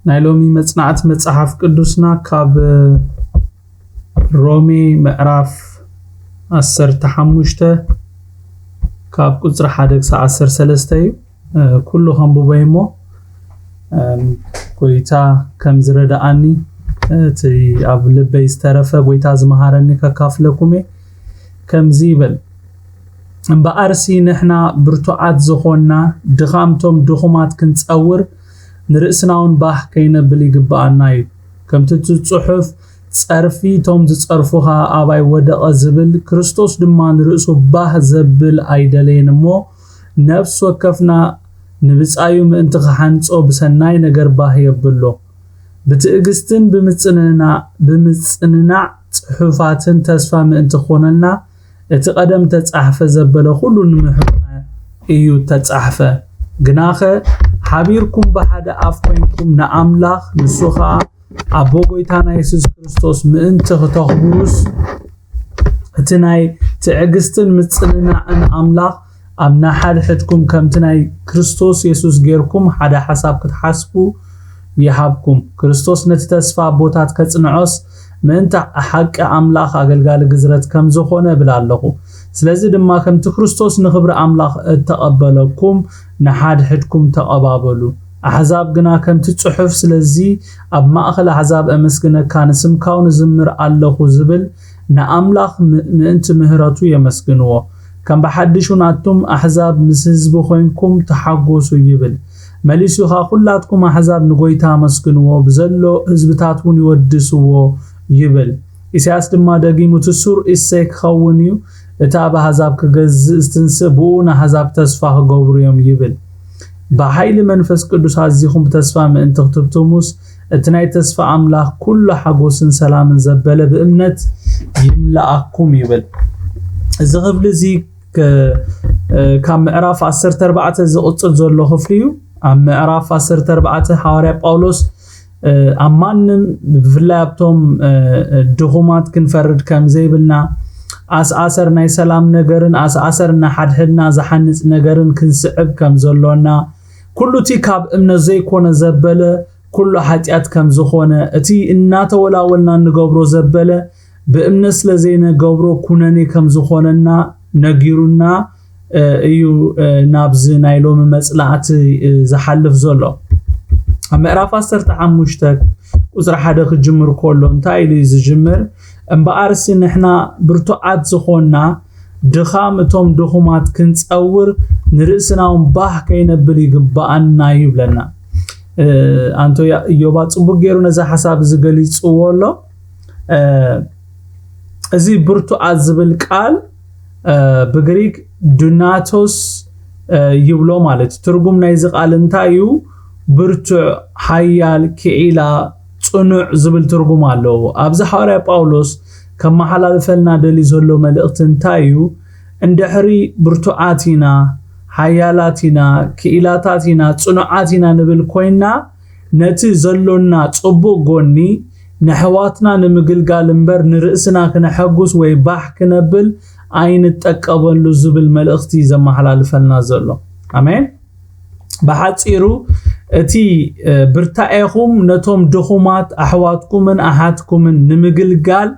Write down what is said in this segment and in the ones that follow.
ናይሎሚ መጽናዕት መጽሐፍ ቅዱስና ካብ ሮሜ ምዕራፍ 15 ካብ ቁጽር 1-13 ኩሉ ከምብበይሞ ጎይታ ከም ዝረዳኣኒ እቲ ኣብ ልበይ ዝተረፈ ጎይታ ዝመሃረኒ ከካፍለኩሜ ከምዚ ይብል እምበኣርሲ ንሕና ብርቱዓት ዝኾንና ድኻምቶም ድኹማት ክንጸውር ንርእስናውን ባህ ከይነብል ይግባአና እዩ ከምቲ ጽሑፍ ጸርፊቶም ዝጸርፉኻ ኣባይ ወደቐ ዝብል ክርስቶስ ድማ ንርእሱ ባህ ዘብል ኣይደለየን እሞ ነፍስ ወከፍና ንብጻዩ ምእንቲ ክሓንጾ ብሰናይ ነገር ባህ የብሎ ብትዕግስትን ብምጽንናዕ ጽሑፋትን ተስፋ ምእንቲ ኾነልና እቲ ቀደም ተጻሕፈ ዘበለ ሁሉ ንምሕና እዩ ተጻሕፈ ግናኸ ሓቢርኩም በሓደ ኣፍ ኮይንኩም ንኣምላኽ ንሱኻ ኣቦ ጎይታና ኢየሱስ ክርስቶስ ምእንቲ ክተኽብሩስ እቲ ናይ ትዕግስትን ምጽንናዕን ኣምላኽ ኣብ ናሓድሕትኩም ከምቲ ናይ ክርስቶስ ኢየሱስ ጌርኩም ሓደ ሓሳብ ክትሓስቡ ይሃብኩም ክርስቶስ ነቲ ተስፋ ቦታት ከጽንዖስ ምእንቲ ሓቂ ኣምላኽ ኣገልጋሊ ግዝረት ከም ዝኾነ ብላለኹ ስለዚ ድማ ከምቲ ክርስቶስ ንኽብሪ ኣምላኽ እተቐበለኩም ንሓድሕትኩም ተቐባበሉ ኣሕዛብ ግና ከምቲ ጽሑፍ ስለዚ ኣብ ማእኸል ኣሕዛብ ኣመስግነካ ንስምካው ንዝምር ኣለኹ ዝብል ንኣምላኽ ምእንቲ ምህረቱ የመስግንዎ ከም ብሓድሽ ናቱም ኣሕዛብ ምስ ህዝቢ ኮይንኩም ተሓጎሱ ይብል መሊሱኻ ኩላትኩም ኣሕዛብ ንጎይታ መስግንዎ ብዘሎ ህዝብታት እውን ይወድስዎ ይብል ኢሳያስ ድማ ደጊሙ ትሱር እሰይ ክኸውን እዩ እታ ብኣሕዛብ ክገዝእ ዝትንስብኡ ንኣሕዛብ ተስፋ ክገብሩ እዮም ይብል ብሓይሊ መንፈስ ቅዱስ ኣዚኹም ብተስፋ ምእንቲ ክትብትሙስ እቲ ናይ ተስፋ ኣምላኽ ኩሉ ሓጎስን ሰላምን ዘበለ ብእምነት ይምልኣኩም ይብል እዚ ክፍሊ እዚ ካብ ምዕራፍ 14 ዝቕጽል ዘሎ ክፍሊ እዩ ኣብ ምዕራፍ 14 ሐዋርያ ጳውሎስ ኣማንም ብፍላይ ኣብቶም ድኹማት ክንፈርድ ከም ዘይብልና ኣስኣሰር ናይ ሰላም ነገርን ኣስኣሰርና ሓድሕድና ዝሓንጽ ነገርን ክንስዕብ ከም ዘሎና ኩሉቲ ካብ እምነት ዘይኮነ ዘበለ ኩሉ ሓጢያት ከም ዝኾነ እቲ እናተወላወልና ንገብሮ ዘበለ ብእምነት ስለዘይነገብሮ ኩነኔ ከም ዝኾነና ነጊሩና እዩ ናብዚ ናይሎም መጽላዕቲ ዝሓልፍ ዘሎ ኣብ ምዕራፍ 15 ቁጽር 1 ክጅምር ከሎ እንታይ ኢሉ ዝጅምር እምበኣርሲ ንሕና ብርቱዓት ዝኾንና ድኻም እቶም ድኹማት ክንጸውር ንርእስናውን ባህ ከይነብል ይግባአና ይብለና አንቶ ኢዮብ ጽቡቕ ገይሩ ነዛ ሓሳብ ዝገሊጽዎ ኣሎ እዚ ብርቱዓት ዝብል ቃል ብግሪክ ዱናቶስ ይብሎ ማለት ትርጉም ናይዚ ቃል እንታይ እዩ ብርቱዕ ሓያል ክዒላ ጽኑዕ ዝብል ትርጉም ኣለዎ ኣብዚ ሐዋርያ ጳውሎስ ከመሓላልፈልና ደሊ ዘሎ መልእኽቲ እንታይ እዩ እንድሕሪ ብርቱዓቲና ሓያላቲና ክዒላታቲና ጽኑዓቲና ንብል ኮይና ነቲ ዘሎና ጽቡቕ ጎኒ ንሕዋትና ንምግልጋል እምበር ንርእስና ክነሐጉስ ወይ ባህ ክነብል ኣይንጠቀበሉ ዝብል መልእኽቲ ዘመሓላልፈልና ዘሎ ኣሜን ብሓጺሩ እቲ ብርታኤኹም ነቶም ድኹማት ኣሕዋትኩምን ኣሓትኩምን ንምግልጋል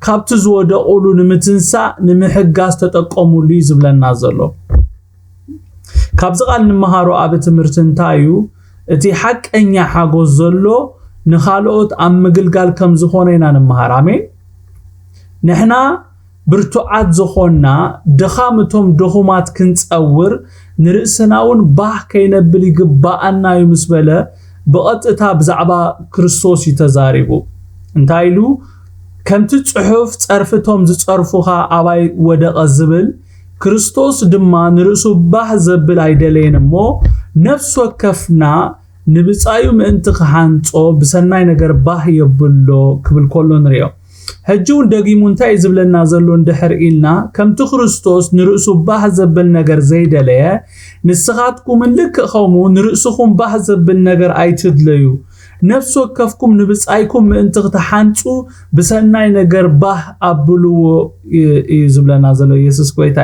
ካብቲ ዝወደቑሉ ንምትንሳእ ንምሕጋዝ ተጠቀሙሉ ዝብለና ዘሎ ካብዚ ቃል ንምሃሮ ኣብ ትምህርቲ እንታይ እዩ እቲ ሓቀኛ ሓጎስ ዘሎ ንኻልኦት ኣብ ምግልጋል ከም ዝኾነ ኢና ንምሃር ኣሜን ንሕና ብርቱዓት ዝኾንና ድኻምቶም ድኹማት ክንጸውር ንርእስናውን ባህ ከይነብል ይግባአና እዩ ምስ በለ ብቐጥታ ብዛዕባ ክርስቶስ ይተዛሪቡ እንታይ ኢሉ ከምቲ ጽሑፍ ጸርፍቶም ዝጸርፉኻ ኣባይ ወደቐ ዝብል ክርስቶስ ድማ ንርእሱ ባህ ዘብል ኣይደለየን እሞ ነፍስ ወከፍና ንብጻዩ ምእንቲ ክሓንጾ ብሰናይ ነገር ባህ የብሎ ክብል ከሎ ንሪኦ ሕጂውን ደጊሙ እንታይ ዝብለና ዘሎ እንድሕር ኢልና ከምቲ ክርስቶስ ንርእሱ ባህ ዘብል ነገር ዘይደለየ ንስኻትኩም ልክእ ከምኡ ንርእስኹም ባህ ዘብል ነገር ኣይትድለዩ ነፍስ ወከፍኩም ንብጻይኩም ምእንቲ ክትሓንጹ ብሰናይ ነገር ባህ ኣብልዎ እዩ ዝብለና ዘሎ ኢየሱስ ጎይታ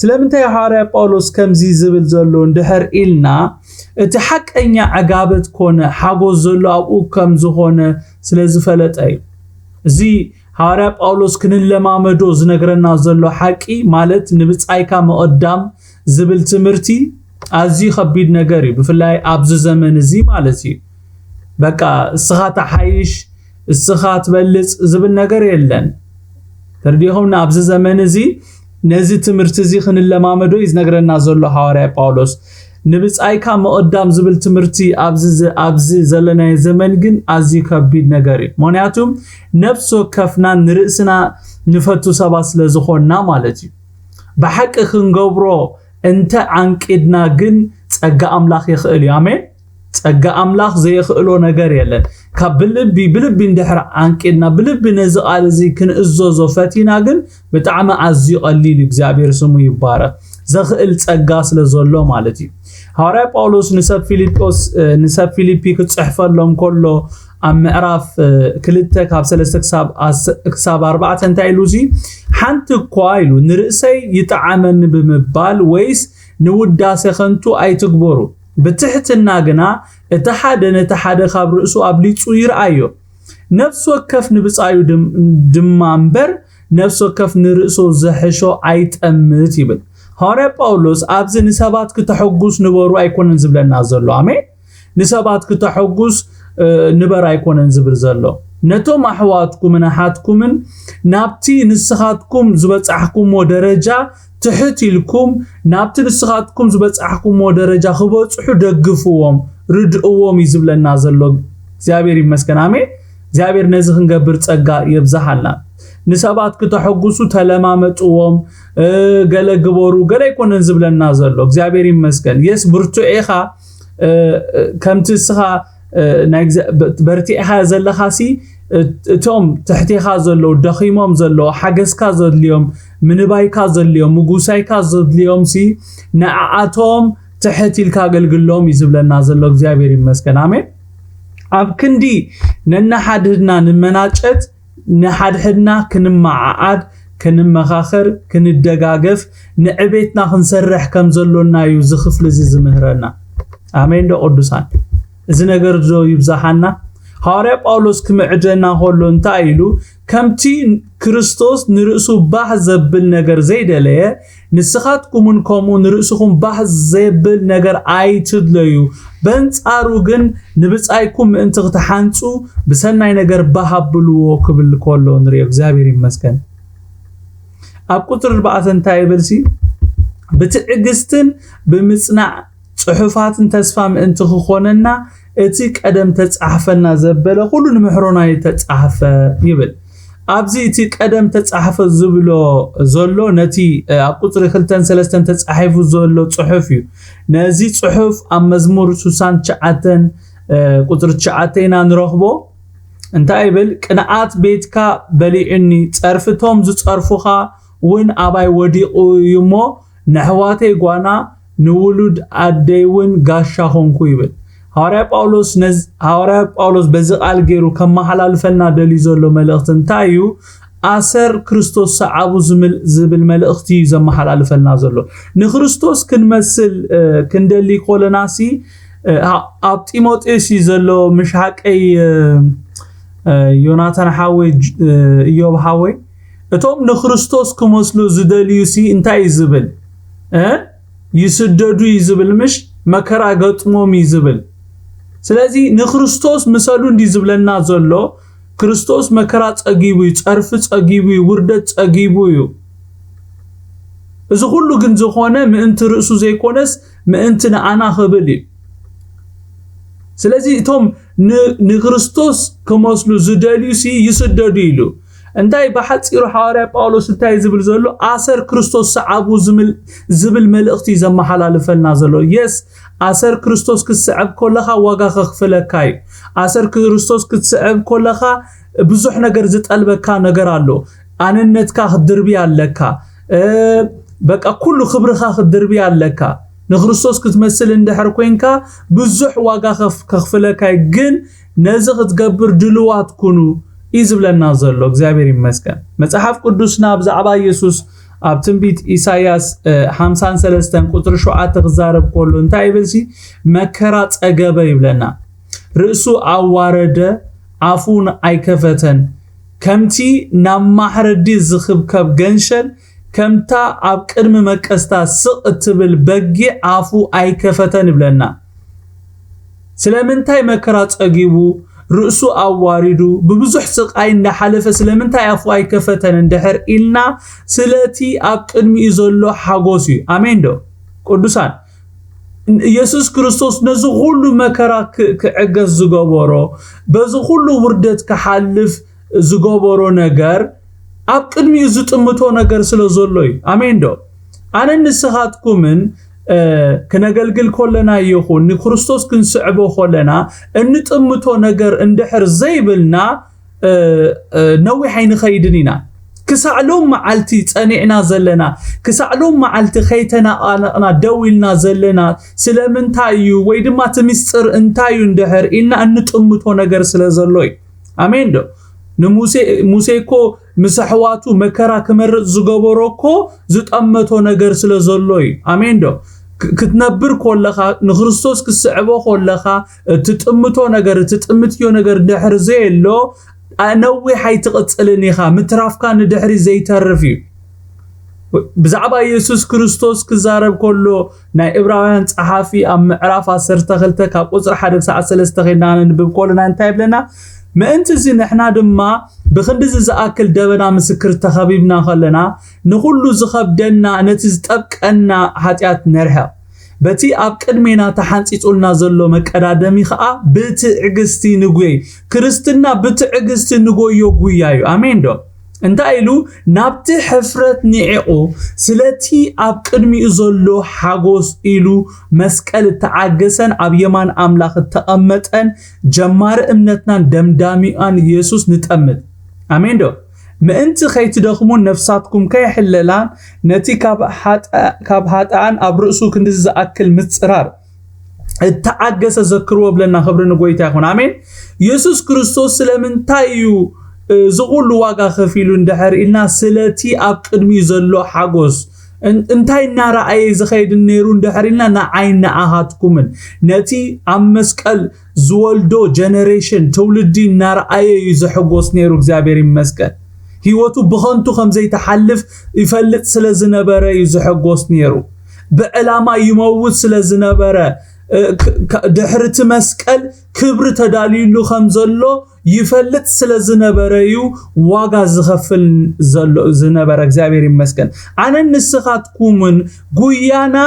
ስለምንታይ ሐዋርያ ጳውሎስ ከምዚ ዝብል ዘሎ እንድሕር ኢልና እቲ ሐቀኛ ዓጋበት ኮነ ሓጎስ ዘሎ ኣብኡ ከም ዝኾነ ስለዝፈለጠ እዚ ሐዋርያ ጳውሎስ ክንለማመዶ ዝነግረና ዘሎ ሐቂ ማለት ንብጻይካ መቀዳም ዝብል ትምርቲ ኣዝዩ ከቢድ ነገር እዩ ብፍላይ ኣብዚ ዘመን እዚ ማለት እዩ በቃ እስኻ ተሓይሽ እስኻ ትበልጽ ዝብል ነገር የለን ተርዲኹም ኣብዚ ዘመን እዚ ነዚ ትምርቲ እዚ ክንለማመዶ ይዝነግረና ዘሎ ሐዋርያ ጳውሎስ ንብጻይካ መቀዳም ዝብል ትምርቲ ኣብዚ ዘለናይ ዘመን ግን ኣዝዩ ከቢድ ነገር እዩ ምክንያቱም ነፍስ ወከፍና ንርእስና ንፈቱ ሰባት ስለዝኾንና ማለት እዩ ብሓቂ ክንገብሮ እንተ ዓንቂድና ግን ጸጋ ኣምላኽ ይኽእል እዩ አሜን ጸጋ ኣምላኽ ዘይኽእሎ ነገር የለን ካብ ብልቢ እንድሕር ዓንቂድና ብልቢ ነዚ ቃል እዚ ክንእዘዞ ፈቲና ግን ብጣዕሚ ኣዝዩ ቀሊል እግዚአብሔር ስሙ ይባረክ ዘኽእል ጸጋ ስለዘሎ ማለት እዩ ሐዋርያ ጳውሎስ ንሰብ ፊልጵ ክጽሕፈሎም ከሎ ኣብ ምዕራፍ 2 ካብ 3 ክሳብ 4 እንታይ ኢሉ ዚ ሓንቲ እኳ ኢሉ ንርእሰይ ይጣዓመኒ ብምባል ወይስ ንውዳሴ ከንቱ ኣይትግበሩ ብትሕትና ግና እቲ ሓደ ነቲ ሓደ ካብ ርእሱ ኣብሊጹ ይርአዮ ነፍስ ወከፍ ንብጻዩ ድማ እምበር ነፍስ ወከፍ ንርእሱ ዘሕሾ ኣይጠምት ይብል ሐዋርያ ጳውሎስ ኣብዚ ንሰባት ክተሐጉስ ንበሩ ኣይኮነን ዝብለና ዘሎ አሜን ንሰባት ክተሐጉስ ንበር ኣይኮነን ዝብል ዘሎ ነቶም ኣሕዋትኩምን ኣሓትኩምን ናብቲ ንስኻትኩም ዝበጻሕኩም ደረጃ ትሕት ኢልኩም ናብቲ ንስኻትኩም ዝበጻሕኩም ደረጃ ክበጽሑ ደግፍዎም ርድእዎም ይዝብለና ዘሎ እግዚአብሔር ይመስገን አሜን እግዚአብሔር ነዚ ክንገብር ጸጋ ይብዛሐልና ንሰባት ክተሐጉሱ ተለማመጥዎም ገለ ግበሩ ገለ ይኮነን ዝብለና ዘሎ እግዚአብሔር ይመስገን የስ ብርቱዒኻ ከምቲ ስኻ ናይ በርቲኻ ዘለኻሲ እቶም ትሕቲኻ ዘለው ደኺሞም ዘለው ሓገስካ ዘድልዮም ምንባይካ ዘድልዮም ምጉሳይካ ዘድልዮም ሲ ንዓኣቶም ትሕቲልካ አገልግሎም ይዝብለና ዘሎ እግዚአብሔር ይመስገን አሜን ኣብ ክንዲ ነናሓድና ንመናጨት ንሓድሕድና ክንማዓዓድ ክንመኻኸር ክንደጋገፍ ንዕቤትና ክንሰርሕ ከም ዘሎና እዩ ዝኽፍል እዚ ዝምህረና አሜን ዶ ቅዱሳን እዚ ነገር ዶ ይብዛሐና ሐዋርያ ጳውሎስ ክምዕደና ሆሎ እንታይ ኢሉ ከምቲ ክርስቶስ ንርእሱ ባህ ዘብል ነገር ዘይደለየ ንስኻትኩምን ከምኡ ንርእስኩም ባህ ዘብል ነገር ኣይትድለዩ በንጻሩ ግን ንብጻይኩም ምእንቲ ክትሓንጹ ብሰናይ ነገር ባሃብልዎ ክብል ከሎ ንሪኦ እግዚአብሔር ይመስገን ኣብ ቁጥር 4 እንታይ ይብልሲ ብትዕግስትን ብምጽናዕ ጽሑፋትን ተስፋ ምእንቲ ክኾነና እቲ ቀደም ተጻሕፈና ዘበለ ሁሉ ንምሕሮና የተጻሕፈ ይብል ኣብዚ እቲ ቀደም ተጻሕፈ ዝብሎ ዘሎ ነቲ ኣብ ቁጥሪ 2-3 ተጻሒፉ ዘሎ ጽሑፍ እዩ ነዚ ጽሑፍ ኣብ መዝሙር 69 ቁጥሪ 9 ኢና ንረኽቦ እንታይ ይብል ቅንዓት ቤትካ በሊዕኒ ጸርፍቶም ዝጸርፉኻ ውን ኣባይ ወዲቑ እዩሞ ንሕዋተይ ጓና ንውሉድ ኣደይውን ጋሻ ኾንኩ ይብል ሐዋርያ ጳውሎስ በዚ ቃል ገይሩ ከመሓላልፈልና ደሊ ዘሎ መልእኽቲ እንታይ እዩ ኣሰር ክርስቶስ ሰዓቡ ዝብል መልእኽቲ ዘመሓላልፈልና ዘሎ ንክርስቶስ ክንመስል ክንደሊ ኮለናሲ ኣብ ጢሞቴዎስ ዘሎ ምሽሓቀይ ዮናታን ሓወይ ኢዮብ ሓወይ እቶም ንክርስቶስ ክመስሉ ዝደልዩሲ እንታይ ዝብል ይስደዱ ይዝብል ምሽ መከራ ገጥሞም ይዝብል ስለዚህ ንክርስቶስ ምሰሉ እንዲ ዝብለና ዘሎ ክርስቶስ መከራ ጸጊቡ ጸርፍ ጸጊቡ ውርደት ጸጊቡ እዩ እዚ ሁሉ ግን ዝኾነ ምእንቲ ርእሱ ዘይኮነስ ምእንቲ ንኣና ክብል እዩ ስለዚህ እቶም ንክርስቶስ ክመስሉ ዝደልዩሲ ይስደዱ ኢሉ እንታይ በሓፂሩ ሐዋርያ ጳውሎስ እንታይ ዝብል ዘሎ ኣሰር ክርስቶስ ሰዓቡ ዝብል መልእኽቲ ዘመሓላልፈልና ዘሎ የስ ኣሰር ክርስቶስ ክትስዕብ ኮለኻ ዋጋ ክኽፍለካ እዩ ኣሰር ክርስቶስ ክትስዕብ ኮለኻ ብዙሕ ነገር ዝጠልበካ ነገር ኣሎ ኣነነትካ ክድርቢ ኣለካ በቃ ኩሉ ክብርኻ ክድርቢ ኣለካ ንክርስቶስ ክትመስል እንድሕር ኮንካ ብዙሕ ዋጋ ክኽፍለካ ግን ነዚ ክትገብር ድልዋት ኩኑ ይዝብለና ዘሎ እግዚአብሔር ይመስገን መጽሐፍ ቅዱስና ብዛዕባ ኢየሱስ ኣብ ትንቢት ኢሳይያስ 53 ቁጥር 7 ክዛረብ ከሎ እንታይ ይብልሲ መከራ ጸገበ ይብለና ርእሱ አዋረደ አፉን አይከፈተን ከምቲ ናብ ማሕረዲ ዝኽብከብ ገንሸል ከምታ ኣብ ቅድሚ መቀስታ ስቕ እትብል በጊ አፉ አይከፈተን ይብለና ስለምንታይ መከራ ጸጊቡ ርእሱ አዋሪዱ በብዙሕ ስቃይ እንደሐለፈ ስለምንታይ አፉ አይከፈተን እንደሕር ኢልና ስለቲ ኣብ ቅድሚ ዘሎ ሓጎስ እዩ አሜን ዶ ቅዱሳን ኢየሱስ ክርስቶስ ነዚ ሁሉ መከራ ክዕገዝ ዝገበሮ በዚ ሁሉ ውርደት ክሓልፍ ዝገበሮ ነገር ኣብ ቅድሚ ዝጥምቶ ነገር ስለዘሎይ አሜን ዶ አነ ንስኻትኩምን ከነገልግል ኮለና ይኹን ንክርስቶስ ክንስዕቦ ኮለና እንጥምቶ ነገር እንድሕር ዘይብልና ነዊሕ አይንኸይድኒና ክሳዕሎም መዓልቲ ጸኒዕና ዘለና ክሳዕሎም መዓልቲ ኸይተናኣና ደውልና ዘለና ስለምንታዩ ወይ ድማ ትምስጥር እንታዩ እንድሕር ኢልና እንጥምቶ ነገር ስለዘሎይ አሜን ዶ ሙሴኮ ምስሕዋቱ መከራ ክመርጽ ዝገበሮኮ ዝጠመቶ ነገር ስለዘሎይ አሜን ዶ ክትነብር ኮለኻ ንክርስቶስ ክስዕቦ ኮለኻ ትጥምቶ ነገር ትጥምትዮ ነገር ድሕር ዘየሎ ነዊሕ ኣይትቕጽልን ኢኻ ምትራፍካ ንድሕሪ ዘይተርፍ እዩ ብዛዕባ ኢየሱስ ክርስቶስ ክዛረብ ከሎ ናይ ዕብራውያን ጸሓፊ ኣብ ምዕራፍ 12 ካብ ቁጽሪ 1 ክሳብ 3 ኸይድና ንብብ ኮለና እንታይ ብለና ምእንቲ እዚ ንሕና ድማ ብክንዲ ዝኣክል ደበና ምስክር ተኸቢብና ኸለና ንኹሉ ዝኸብደና ነቲ ዝጠብቀና ኃጢአት ነርሕቕ በቲ ኣብ ቅድሜና ተሓንጺጹልና ዘሎ መቀዳደሚ ኸኣ ብትዕግስቲ ንጉይ ክርስትና ብትዕግስቲ ንጎዮ ጉያ እዩ አሜን ዶ እንታይ ኢሉ ናብቲ ሕፍረት ኒዒቑ ስለቲ ኣብ ቅድሚኡ ዘሎ ሓጎስ ኢሉ መስቀል ተዓገሰን ኣብ የማን ኣምላኽ ተቐመጠን ጀማር እምነትናን ደምዳሚኣን ኢየሱስ ንጠምት አሜን ዶ ምእንቲ ኸይትደኽሙ ነፍሳትኩም ከይሕለላን ነቲ ካብ ሃጣን ኣብ ርእሱ ክንዲ ዝኣክል ምጽራር እተዓገሰ ዘክርዎ ብለና ክብሪ ንጎይታ ይኹን አሜን ኢየሱስ ክርስቶስ ስለምንታይ እዩ ዝቁሉ ዋጋ ከፊሉ እንደሕር ኢልና ስለቲ ኣብ ቅድሚ ዘሎ ሓጎስ እንታይ ናራአይ ዝኸይድ ነይሩ እንደሕር ኢልና ንዓይና ኣሃትኩምን ነቲ ኣብ መስቀል ዝወልዶ ጀነሬሽን ትውልዲ ናራአይ ዝሕጎስ ነይሩ እግዚአብሔር ይመስገን ህይወቱ ብኸንቱ ከም ዘይተሐልፍ ይፈልጥ ስለዝነበረ ይዝሕጎስ ነይሩ ብዕላማ ይመውት ስለዝነበረ ድሕርቲ መስቀል ክብሪ ተዳልዩሉ ከም ዘሎ ይፈልጥ ስለዝነበረ እዩ ዋጋ ዝኸፍል ዘሎ ዝነበረ እግዚአብሔር ይመስገን አነ ንስኻትኩምን ጉያና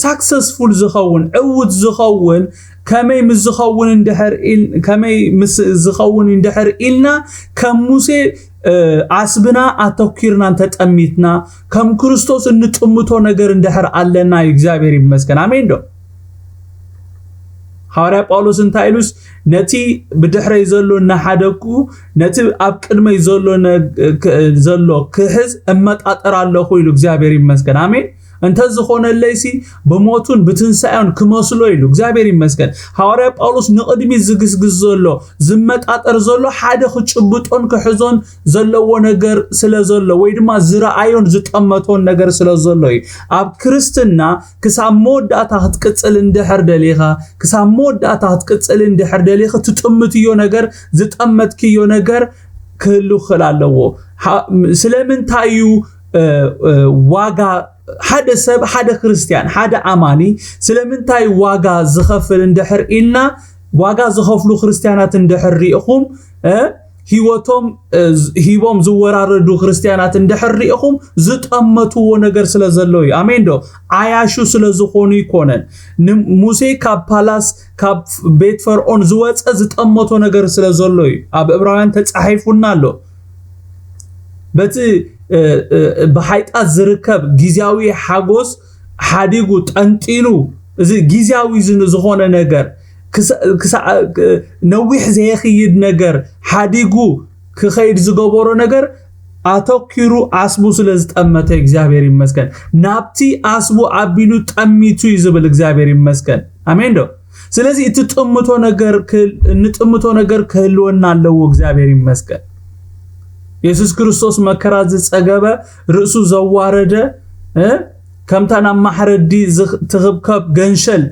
successful ዝኸውን ዕውት ዝኸውን ከመይ ምዝኸውን እንደሕር ከመይ ዝኸውን እንደሕር ኢልና ከም ሙሴ አስብና አተኪርና ተጠሚትና ከም ክርስቶስ እንጥምቶ ነገር እንደሕር አለና እግዚአብሔር ይመስገን አሜን ዶ ሐዋርያ ጳውሎስ እንታይሉስ ነቲ ብድሕረይ ዘሎ እናሓደኩ ነቲ ኣብ ቅድመይ ዘሎ ክሕዝ እመጣጠር ኣለኹ ኢሉ እግዚአብሔር ይመስገን አሜን እንተ ዝኾነለይሲ በሞቱን ብትንሳኤን ክመስሎ ኢሉ እግዚአብሔር ይመስገን ሐዋርያ ጳውሎስ ንቅድሚ ዝግስግስ ዘሎ ዝመጣጠር ዘሎ ሓደ ክጭብጦን ክሕዞን ዘለዎ ነገር ስለዘሎ ወይ ድማ ዝረአዮን ዝጠመቶን ነገር ስለዘሎ ኣብ ክርስትና ክሳብ መወዳእታ ክትቅጽል እንደሕር ደሊኻ ክሳብ መወዳእታ ክትቅጽል እንደሕር ደሊኻ ትጥምትዮ ነገር ዝጠመትክዮ ነገር ክህሉ ክላለዎ ስለምንታዩ ዋጋ ሓደ ሰብ ሓደ ክርስቲያን ሓደ አማኒ ስለምንታይ ዋጋ ዝኸፍል እንደሕር ኢልና ዋጋ ዝኸፍሉ ክርስቲያናት እንደሕር ሪኢኹም ህይወቶም ሂቦም ዝወራረዱ ክርስቲያናት እንደሕር ሪኢኹም ዝጠመትዎ ነገር ስለዘለው አሜን ዶ አያሹ ስለዝኾኑ ይኮነን ሙሴ ካብ ፓላስ ካብ ቤት ፈርዖን ዝወፀ ዝጠመቶ ነገር ስለዘለው ኣብ ዕብራውያን ተጻሒፉና ኣሎ በቲ በሃይጣት ዝርከብ ጊዜያዊ ሓጎስ ሓዲጉ ጠንጢኑ እዚ ጊዜያዊ ዝኾነ ነገር ነዊሕ ዘይኽይድ ነገር ሓዲጉ ክኸይድ ዝገበሮ ነገር አተኪሩ አስቡ ስለዝጠመተ እግዚአብሔር ይመስገን ናብቲ አስቡ አቢሉ ጠሚቱ ይዝብል እግዚአብሔር ይመስገን አሜን ዶ ስለዚህ እንጥምቶ ነገር ክህልወና አለው እግዚአብሔር ይመስገን ኢየሱስ ክርስቶስ መከራ ዝጸገበ ርእሱ ዘዋረደ ከምታና ማሕረዲ ትኽብከብ ገንሸል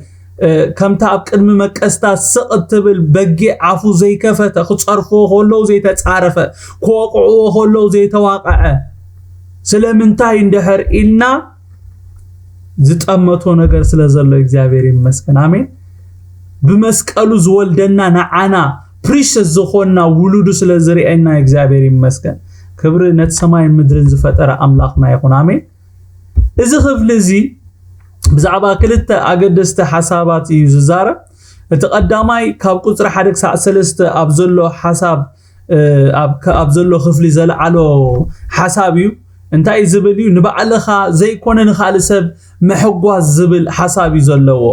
ከምታ ኣብ ቅድሚ መቀስታት ስቕት ትብል በጊ ዓፉ ዘይከፈተ ክጸርፎ ሆለው ዘይተጻረፈ ኮቆኦ ሆለው ዘይተዋቀዐ ስለምንታይ እንደህር ኢልና ዝጠመቶ ነገር ስለዘሎ እግዚአብሔር ይመስገን አሜን በመስቀሉ ዝወልደና ናዓና ፕሪሸስ ዝኾና ውሉዱ ስለዝሪአና እግዚአብሔር ይመስገን ክብር ነት ሰማይን ምድርን ዝፈጠረ አምላኽና ይኹን አሜን እዚ ክፍል እዚ ብዛዕባ ክልተ ኣገደስተ ሓሳባት እዩ ዝዛረብ እቲ ቀዳማይ ካብ ቁጽሪ 1 ክሳብ 3 ኣብ ዘሎ ሓሳብ ኣብ ዘሎ ክፍሊ ዘለዓሎ ሓሳብ እዩ እንታይ ዝብል እዩ ንባዕልኻ ዘይኮነ ንኻል ሰብ መሕጓዝ ዝብል ሓሳብ እዩ ዘለዎ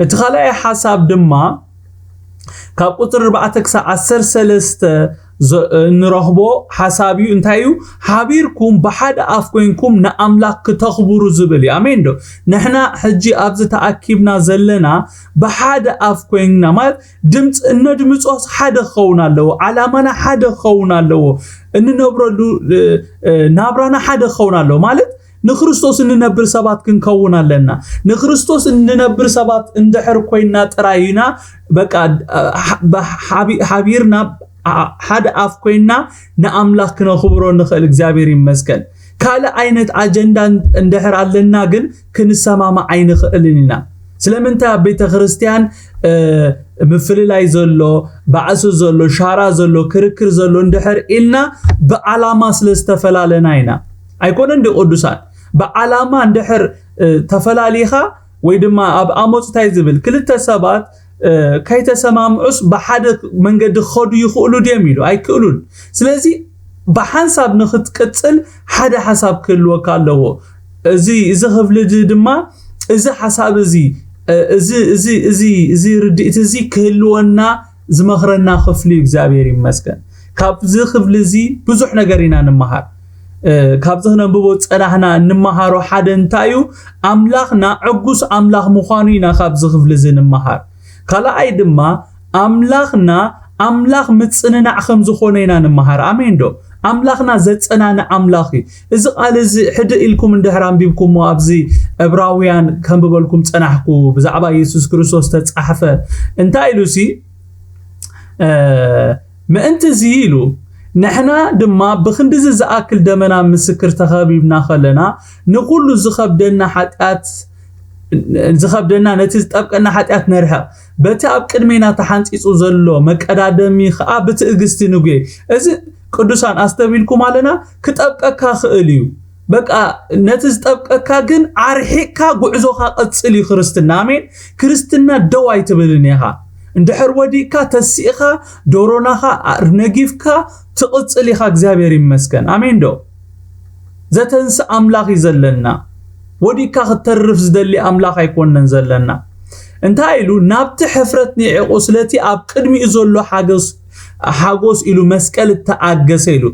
እቲ ኻልኣይ ሓሳብ ድማ ካብ ቁጥር 4 ክሳብ 13 ንረኽቦ ሓሳብ እዩ እንታይ እዩ ሓቢርኩም ብሓደ ኣፍ ኮይንኩም ንኣምላኽ ክተኽብሩ ዝብል እዩ ኣሜን ዶ ንሕና ሕጂ ኣብዚ ተኣኪብና ዘለና ብሓደ ኣፍ ኮይንና ማለት ድምፅ እነድምፆስ ሓደ ክኸውን ኣለዎ ዓላማና ሓደ ክኸውን ኣለዎ እንነብረሉ ናብራና ሓደ ክኸውን ኣለዎ ማለት ንክርስቶስ እንነብር ሰባት ክንከውን ኣለና ንክርስቶስ እንነብር ሰባት እንድሕር ኮይና ጥራይና በቃ ሓቢርና ሓደ ኣፍ ኮይና ንኣምላኽ ክነኽብሮ ንኽእል እግዚአብሔር ይመስገን ካለ ዓይነት አጀንዳ እንድሕር ኣለና ግን ክንሰማማ ኣይንኽእልንና ስለምንታይ ቤተ ክርስቲያን ምፍልላይ ዘሎ ባዕሱ ዘሎ ሻራ ዘሎ ክርክር ዘሎ እንድሕር ኢልና በዓላማ ስለዝተፈላለና ኢና ኣይኮነን ቅዱሳን በዓላማ እንድሕር ተፈላሊኻ ወይ ድማ ኣብ ኣሞጽታይ ዝብል ክልተ ሰባት ከይተሰማምዑስ በሓደ መንገዲ ኸዱ ይኽእሉ ድዮም ኢሉ ኣይክእሉን ስለዚ በሓንሳብ ንኽትቅጽል ሓደ ሓሳብ ክህልወካ ኣለዎ እዚ ክፍሊ ድማ እዚ ሓሳብ እዚ ርድኢት እዚ ክህልወና ዝመኽረና ክፍሊ እግዚአብሔር ይመስገን ካብዚ ክፍሊ እዚ ብዙሕ ነገር ኢና ንመሃር ካብዚ ነንብቦ ጸናሕና እንመሃሮ ሓደ እንታዩ ኣምላኽና ዕጉስ ኣምላኽ ምዃኑ ኢና ካብዚ ክፍሊ እዚ ንመሃር ካልኣይ ድማ ኣምላኽና ኣምላኽ ምጽንናዕ ከም ዝኾነ ኢና ንመሃር ኣሜን ዶ ኣምላኽና ዘጸናንዕ ኣምላኽ እዚ ቃል እዚ ሕድ ኢልኩም እንድሕር አንቢብኩሞ ኣብዚ ዕብራውያን ከንብበልኩም ጸናሕኩ ብዛዕባ ኢየሱስ ክርስቶስ ተጻሕፈ እንታይ ኢሉሲ ምእንቲ እዚ ኢሉ نحنا دما بخندز زاكل دمنا مسكر تخابيبنا خلنا نقول زخبدنا حتات زخبدنا نتيز طبقنا حتات نرها بتاب قدمينا تحنصيصو زلو مقدادمي خا بتئغستي نغي از قدوسان استبيلكم علينا كطبقكا خئليو بقى نتيز طبقكا جن ارحيكا غعزوخا قصلي ክርስትና አሜን ክርስትና ደዋይ ትብልኒኻ እንድሕር ወዲካ ተሲኻ ዶሮናኻ ነጊፍካ ትቅጽሊኻ እግዚአብሔር ይመስገን አሜን ዶ ዘተንስ አምላኽ ይዘለና ወዲካ ከተርፍ ዝደሊ አምላኽ አይኮነን ዘለና እንታይሉ ናብቲ ሕፍረት ንዕቆ ስለቲ ኣብ ቅድሚ ዘሎ ሓጎስ ኢሉ መስቀል ተአገሰ ኢሉ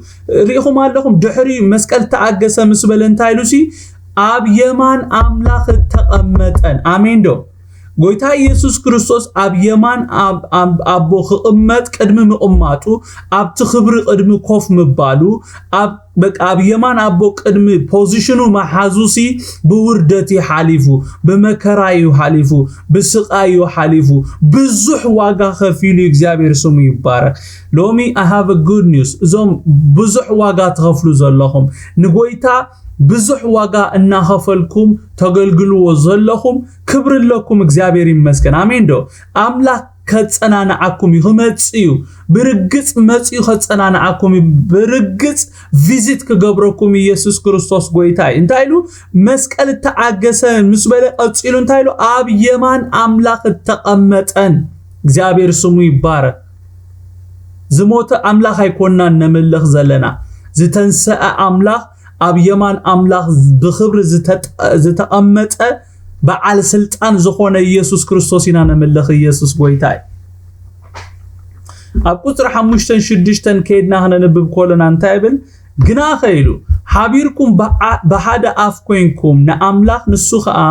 ሪኹም ኣለኹም ድሕሪ መስቀል ተአገሰ ምስበለ እንታይሉሲ ኣብ የማን አምላኽ ተቀመጠን አሜን ዶ ጎይታ ኢየሱስ ክርስቶስ ኣብ የማን አቦ ኽእመት ቅድሚ ምቕማጡ ኣብ ትኽብሪ ቅድሚ ኮፍ ምባሉ ኣብ የማን አቦ ቅድሚ ፖዚሽኑ ማሓዙሲ ብውርደት ሓሊፉ በመከራዩ ሓሊፉ በስቃዩ ሓሊፉ ብዙሕ ዋጋ ከፊሉ እግዚአብሔር ስሙ ይባረክ ሎሚ I have a good news ዞም ብዙሕ ዋጋ ተኸፍሉ ዘለኹም ንጎይታ ብዙሕ ዋጋ እናኸፈልኩም ተገልግልዎ ዘለኹም ክብር ለኩም እግዚአብሔር ይመስገን አሜን ዶ አምላክ ከጸናናዓኩም ይመጽዩ ብርግጽ መጽዩ ከጸናናዓኩም ብርግጽ ቪዚት ከገብረኩም ኢየሱስ ክርስቶስ ጎይታይ እንታይሉ መስቀል ተአገሰ ምስበለ ቀጽሉ እንታይሉ ኣብ የማን አምላክ ተቀመጠን እግዚአብሔር ስሙ ይባረክ ዝሞተ አምላክ አይኮናን ነምልኽ ዘለና ዝተንሰአ አምላክ ኣብ የማን አምላኽ ብኽብር ዝተቀመጠ በዓል ስልጣን ዝኾነ ኢየሱስ ክርስቶስ ኢና ነምልኽ ኢየሱስ ጎይታይ ኣብ ቁጥር 5-6 ከይድና ኸነንብብ ኮለና እንታይ ብል ግና ኸይሉ ሓቢርኩም በሓደ ኣፍ ኮይንኩም ንኣምላኽ ንሱ ኸኣ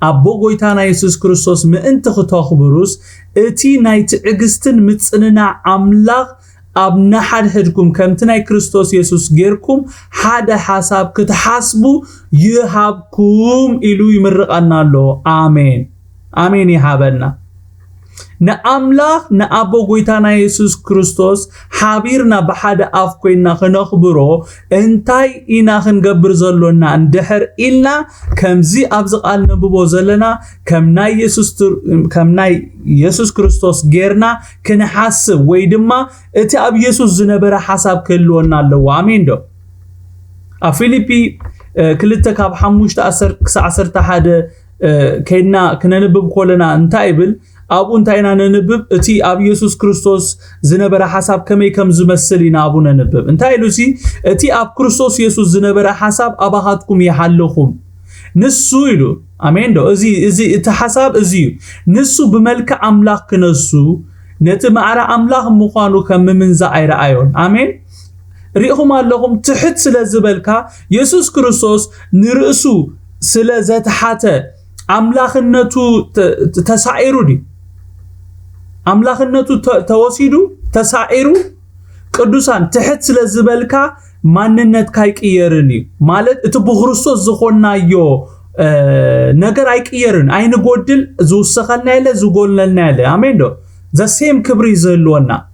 ኣቦ ጎይታና ኢየሱስ ክርስቶስ ምእንቲ ክተኽብሩስ እቲ ናይ ትዕግስትን ምጽንናዕ ኣምላኽ أبنا حد هدكم كمتناي كريستوس يسوس غيركم حدا حساب كتحاسبو يهابكم إلو يمرقنا له آمين آمين يهابنا نأملاخ نأبو قويتانا يسوس كريستوس حابيرنا بحد أفكوينا خنخبرو انتاي إنا خنقبر زلونا اندحر إلنا كمزي أبزق النبو زلنا كمناي يسوس كريستوس غيرنا كنحاسب ويدما اتي أب يسوس زنبرا حساب كلونا اللو آمين دو أفيليبي كلتك أب حموشت أسر تحد كينا كننبب كولنا انتايبل أبو انتاينا ننبب اتي أب يسوس كريستوس زنبرا حساب كمي كم زمسلين أبونا ننبب انتاي لوسي اتي أب كريستوس يسوس زنبرا حساب أباهاتكم يحلوكم نسو إلو أمين دو ازي اتحساب ازيو نسو بملك أملاق كنسو نتمعر أملاق مخانو كم من زائر آيون أمين ريهم اللهم تحت سلازبالكا يسوس كريستوس نرأسو سلازات حتى أملاخنتو تسعيرو دي أملاخنتو توسيدو تسعيرو قدوسان تحت سلازبالكا ماننت كايك إيرني مالت اتبو خريستوس زخونا يو نگر ايك إيرن اين قدل زو سخلنا يلا زو قولنا يلا آمين دو ذا سيم كبري زلونا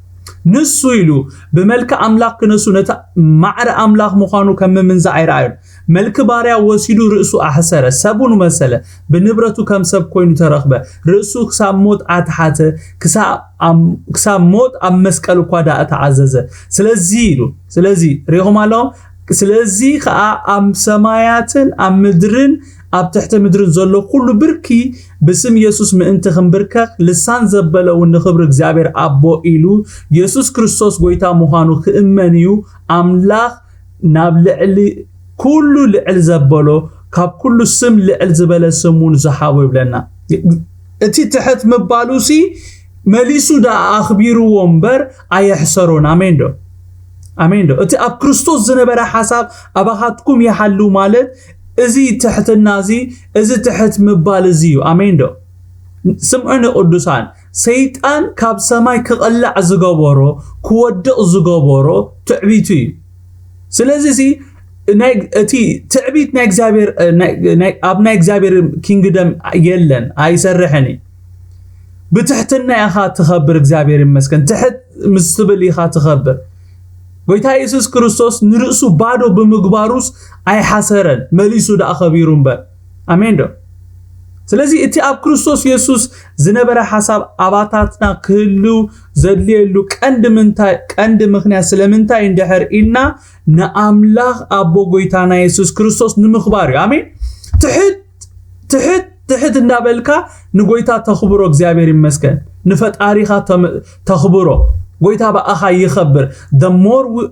نسو يلو بملك أملاق نسو نتا معر أملاق مخانو كم من زعير عير ملك باريا وسيدو رأسو أحسره سبون مسألة بنبرتو كم سب كوينو ترخبه رأسو كساب موت أتحاته كساب موت أم مسكالو قوادا أتعززه سلازي ريهم الله سلازي خا أم سماياتن أم مدرن أب تحت مدرن زلو كله بركي بسم يسوس من انت خنبركك لسان زبلو ونخبر اكزابير أبو إلو يسوس كريستوس قويتا مخانو خئمانيو أملاخ نابلعلي كله لعل زبلو كاب كله سم لعل زبلا سمون زحاوي بلنا اتي تحت مبالوسي مليسو دا أخبيرو ومبر أيحسرون آمين دو اتي أب كريستوس زنبرا حساب أباهاتكم يحلو مالت ازي تحت النازي ازي تحت مبال زيو آمين دو سمعنا قدوسان سيطان كاب سماي كقلع زغبورو كودق زغبورو تعبيتي سلازي اتي تعبيت نا اكزابير ابنا اكزابير كينغدم يلن ايسرحني بتحتنا يا اخا تخبر اكزابير مسكن تحت مستبل يا تخبر ويتا يسوس كريستوس نرأسو بادو بمغباروس اي حسرن مليسو دا اخبيرون با امين دو سلازي اتي اب كريستوس يسوس زنبرا حساب اباتاتنا كلو زدليلو قند مخنيا سلمنتا اندحر إلنا نأملاخ أبو قويتانا يسوس كريستوس نمخباري آمين تحت النابلكا نقويتا تخبرو اكزابير مسكن نفت آريخا تخبرو قويتا بأخا يخبر دمور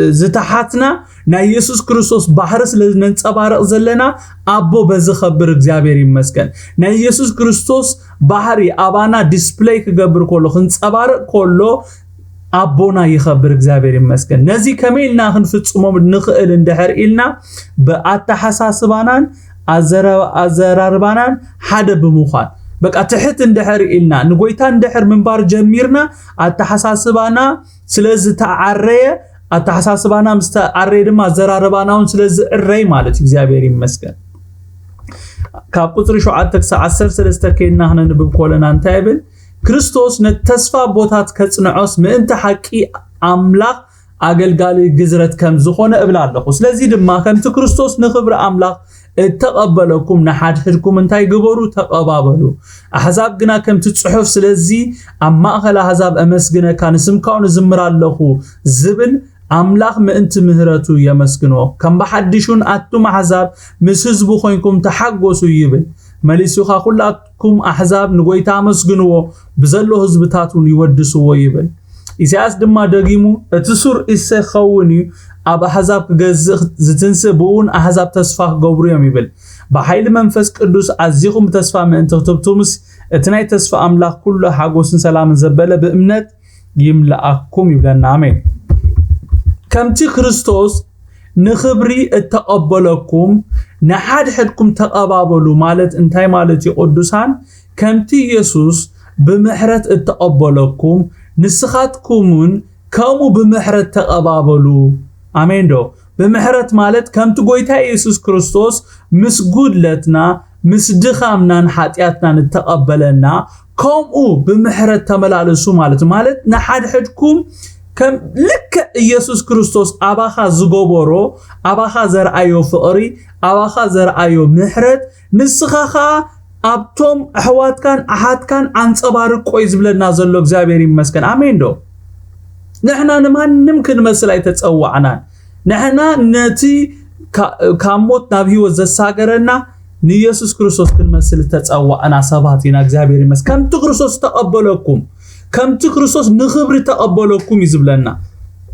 زتحاتنا نا يسوس كريستوس بحرس لنتصبارق زلنا أبو بزي خبر اكزابير مسكن نا يسوس كريستوس بحري أبانا ديسبلاي كقبر كولو خنتصبارق كولو أبونا يخبر اكزابير مسكن نزي كميلنا خنفتسمو نخئل اندحر إلنا بأتا حساسبانان أزراربانان حدا بمخان بقى تحت اندحر إلنا نقويتا اندحر من بار جميرنا التحساسبانا سلز تعرية التحساسبانا مستعرية دم أزراربانا ونسلز الرأي مالت اكزابير مسكن كابوتر شو عدتك سعسر سلستكينا هنا نبقولنا انتابل كريستوس نتسفى بوتات كتصنعوس من تحكي أملاق أقل جزرت كم زخونة إبلاد سلازي دما كنت كريستوس نخبر أملاق تقبلكم نحد حدكم انتاي قبروا تقبابلوا أحزاب قنا كم تتصحف سلازي أما أخلا أحزاب أمسقنا كان سمكاون زمر اللهو زبل أملاق ما انت مهرتو يمسقنوا كم بحدشون أتم أحزاب مسهزبو خوينكم تحقوسوا يبل مليسو خاقلاتكم أحزاب نقويتا مسقنوا بزلو هزبتاتون يودسوا ويبل إساس دما دقيمو اتسور إسا خووني أب أحزاب زتنسبون أحزاب تسفاق قبريهم يبل بحيل منفس قدوس عزيكم تسفاق من انت تبتمس اتناي تسفاق أملاق كل حقوس سلام زبالة بإمنات يملأكم يبلن آمين كمتي كريستوس نخبري اتقبلكم نحد حدكم تقبابلو مالت انتاي مالتي قدوسان كمتي يسوس بمحرت اتقبلكم نسخاتكمون كمو بمحرت تقبابلو آمين دو بمحرت مالت كمت قويتا يسوس كريستوس مسجود لتنا مسدخامنا حاتياتنا نتقبلنا كمو بمحرت تملالسو مالت نحد حدكم كم لك يسوس كريستوس أباخا زغوبورو أباخا زرعيو فقري أباخا زرعيو محرت نسخاخا أبتم أحوات كان أحد كان أنصبارك كويس بلنا زلو እግዚአብሔር ይመስገን آمين دو نحنا نمكن مسلا يتتصوعنا نحنا نتي كاموت نبي وزساغرنا نيسوس كريستوس كنمسل تتصوعنا سباتينا እግዚአብሔር ይመስገን كم تكريستوس تقبلكم كم تكريستوس نخبر تقبلكم يزبلنا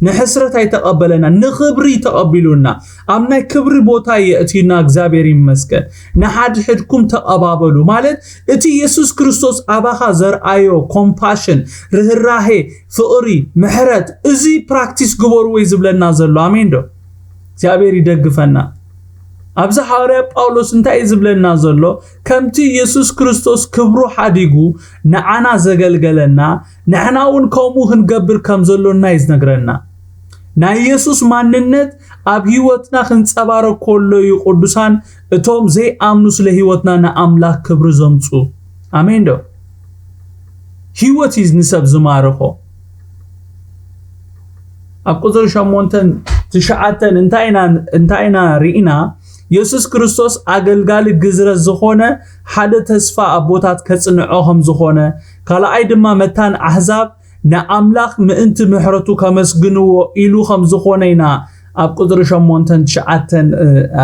نحسرت يتقبلنا نخبري تقبلونا امنا كبر بوتا ياتينا እግዚአብሔር ይመስገን نحد حدكم تقبابلو مالت اتي يسوس كريستوس اباخا زرعيو كومباشن رهراهي فقري محرت ازي براكتيس غبرو يزبلنا زلو امين دو እግዚአብሔር ይደግፈና أبز حواري باولوس انتا يزبلنا زلو كمتي يسوس كريستوس كبرو حديقو نعنا زغلغلنا نعناون كومو هنقبر كم زلونا يزنقرنا نا يسوس ماننت اب هيوتنا خنصبارو كله يقدسان اتوم زي امنوس لهيوتنا نا املاك كبر زمصو امين دو هيوت يز نسب زمارخو اقدر شمونتن تشعتن انتاينا رينا يسوس كريستوس أجلجال جزرة زخونة حدا تسفى أبوتات كتصنعهم زخونة كلا أيد ما متان أحزاب نأملاخ مأنت محرتو كمسجنو إلو خم زخونينا أبقدر شمونتن شعتن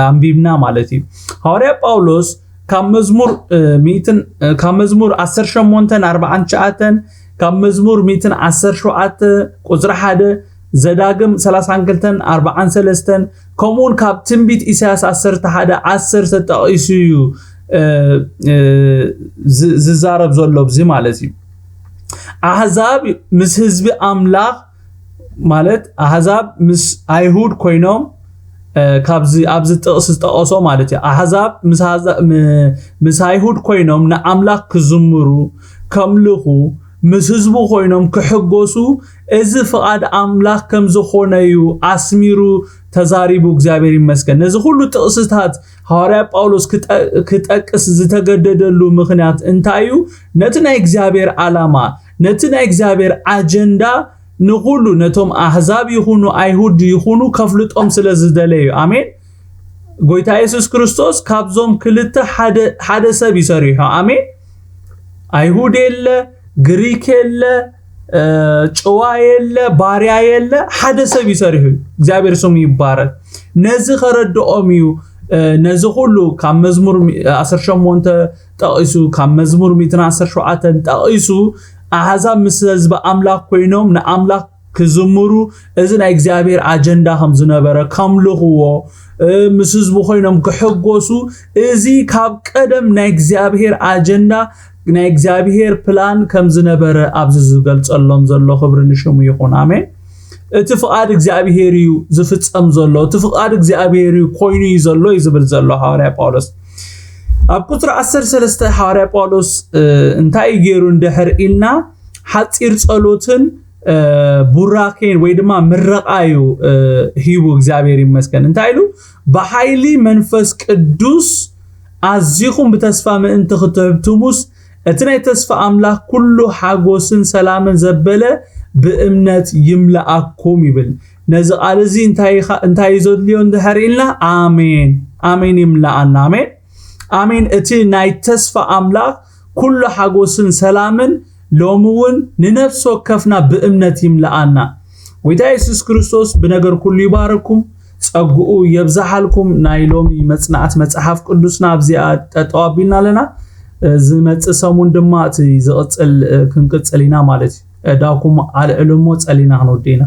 أمبيبنا مالتي هوري باولوس كمزمور 10 شمونتن 4 شعتن كمزمور 110 شعت قدر حدا زداقم 30 40 سلستن كمون كاب تنبيت إساس 10 تحدا 10 ستقيسيو ززارب زولوب زي مالتي أحزاب مس حزب أملاخ مالت أحزاب مس أيهود كوينوم كابزي أبز تقصو مالتي أحزاب مس أيهود كوينوم نأملاخ كزمرو كملخو مس حزبو خوينوم كحقوسو إذا فقاد أملاك كم زخونيو أسميرو تزاريبو እግዚአብሔር ይመስገን ነዚ ሁሉ ጥቅስታት ሐዋርያ ጳውሎስ ከተቀስ ዝተገደደሉ ምክንያት እንታዩ ነትና እግዚአብሔር ዓላማ ነትና እግዚአብሔር አጀንዳ ንሁሉ ነቶም አህዛብ ይሁኑ አይሁድ ይሁኑ ከፍልጦም ስለዝደለዩ አሜን ጎይታ ኢየሱስ ክርስቶስ ካብዞም ክልተ ሓደ ሰብ ይሰሪሑ አሜን አይሁድ የለ ግሪክ የለ ጨዋየለ ባሪያ የለ ሓደ ሰብ ይሰሪሑ እግዚአብሔር ስሙ ይባረክ ነዚ خردኦምዩ ነዚ ሁሉ ካብ መዝሙር 18 ጠቂሱ ካብ መዝሙር 117 ጠቂሱ አሕዛብ ምስ ህዝብ አምላክ ኮይኖም ንአምላክ ክዝምሩ እዚ ናይ እግዚአብሔር አጀንዳ ከም ዝነበረ ከምልኽዎ ምስ ህዝብ ኮይኖም ክሕጎሱ እዚ ካብ ቀደም ናይ እግዚአብሔር አጀንዳ ናይ እግዚአብሔር ፕላን ከም ዝነበረ ኣብዚ ዝገልጸሎም ዘሎ ክብሪ ንሽሙ ይኹን አሜን እቲ ፍቃድ እግዚአብሔር እዩ ዝፍጸም ዘሎ እቲ ፍቃድ እግዚአብሔር እዩ ኮይኑ ዘሎ ይዝብል ዘሎ ሐዋርያ ጳውሎስ ኣብ ቁጥር 13 ሐዋርያ ጳውሎስ እንታይ ገይሩ እንድሕር ኢልና ሓጺር ጸሎትን ቡራኬን ወይ ድማ ምረቃዩ ሂቡ እግዚአብሔር ይመስገን እንታይ ኢሉ በኃይሊ መንፈስ ቅዱስ አዚኹም በተስፋ ምእንቲ ክትህብቱሙስ እትናይ ተስፋ አምላክ ኩሉ ሓጎስን ሰላምን ዘበለ በእምነት ይምላአኩም ይብል ነዚ ቃልዚ እንታይ ዘድልዮ እንድሕሪልና አሜን አሜን ይምላአና አሜን አሜን እቲ ናይ ተስፋ አምላክ ኩሉ ሓጎስን ሰላምን ሎምውን ንነፍስ ወከፍና በእምነት ይምላአና ወይታ ኢየሱስ ክርስቶስ በነገር ኩሉ ይባረኩም ጸጉኡ ይብዛሐልኩም ናይ ሎሚ መጽናዕት መጽሐፍ ቅዱስና ኣብዚኣ ተጠዋቢልና ለና ዝመጽ ሰሙን ድማ እቲ ዝቕጽል ክንቅጽሊና ማለት ዳኩም አልዕልሞ ጸሊና ክንወዲና